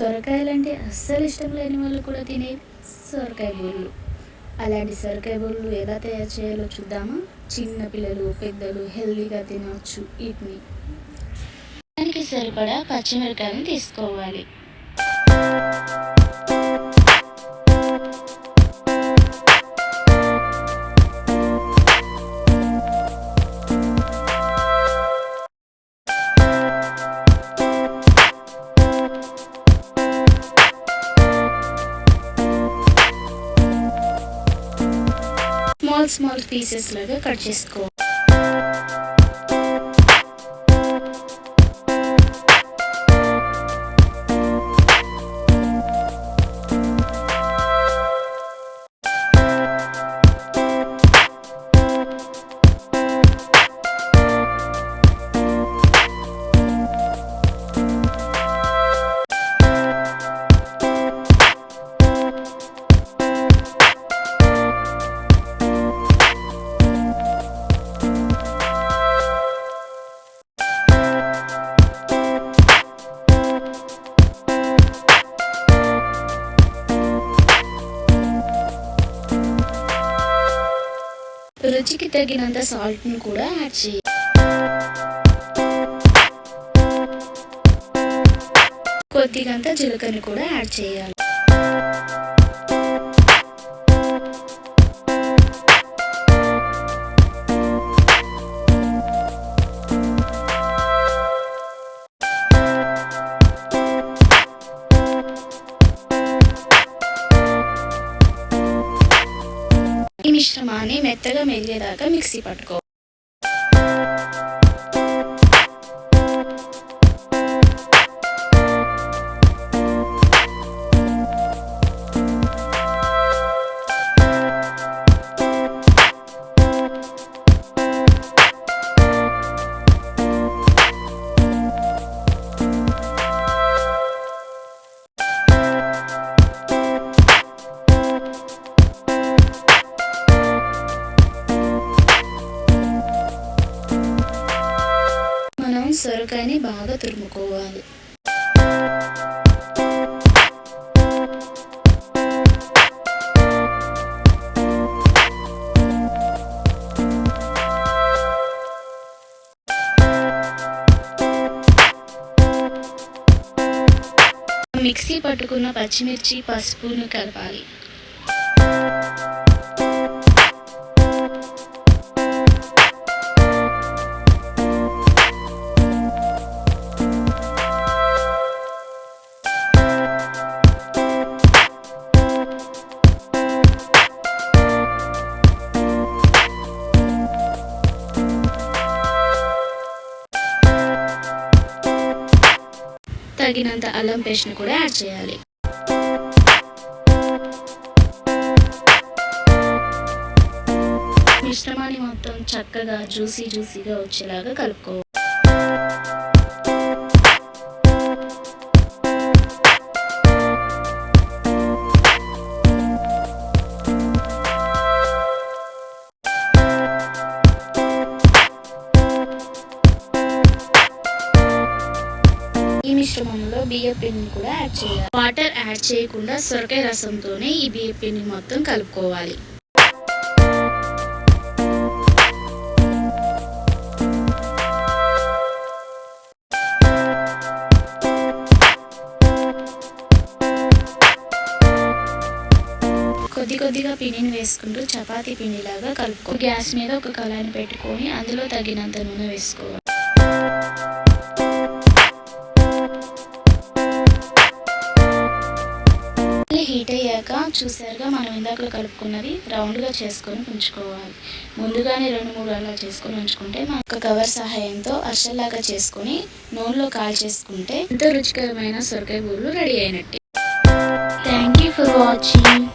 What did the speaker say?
సొరకాయలంటే అస్సలు ఇష్టం లేని వాళ్ళు కూడా తినే సొరకాయ బోళ్ళు. అలాంటి సొరకాయ బోళ్ళు ఎలా తయారు చేయాలో చూద్దామా? చిన్న పిల్లలు పెద్దలు హెల్దీగా తినవచ్చు వీటిని. దానికి సరిపడా పచ్చిమిరకాయలను తీసుకోవాలి. స్మాల్ పీసెస్ లాగా కట్ చేసుకో. రుచికి తగినంత సాల్ట్ను కూడా యాడ్ చేయాలి. కొద్దిగంత జీలకర్ర కూడా యాడ్ చేయాలి. ఈ మిశ్రమాన్ని మెత్తగా మెరిగేదాకా మిక్సీ పట్టుకో. సొరకాయని బాగా తురుముకోవాలి. మిక్సీ పట్టుకున్న పచ్చిమిర్చి పసుపును కలపాలి. తగినంత అల్లం పేస్ట్ని కూడా యాడ్ చేయాలి. మిశ్రమాన్ని మొత్తం చక్కగా జ్యూసీగా వచ్చేలాగా కలుపుకోవాలి. ఈ మిశ్రమంలో బియ్యం పిండిని కూడా యాడ్ చేయాలి. వాటర్ యాడ్ చేయకుండా సొరకాయ రసంతోనే ఈ బియ్యం పిండిని మొత్తం కలుపుకోవాలి. కొద్దిగా పిండిని వేసుకుంటూ చపాతీ పిండిలాగా కలుపుకో. గ్యాస్ మీద ఒక కళాయిని పెట్టుకొని అందులో తగినంత నూనె వేసుకోవాలి. హీట్ అయ్యాక చూసారుగా మనం ఇందాక కలుపుకున్నది రౌండ్గా చేసుకొని ఉంచుకోవాలి. ముందుగానే 2-3 అలా చేసుకొని ఉంచుకుంటే ఒక కవర్ సహాయంతో అర్షల్లాగా చేసుకొని నూనెలో కాల్ చేసుకుంటే ఎంతో రుచికరమైన సొరకాయ బూరెలు రెడీ అయినట్టే. Thank you for watching.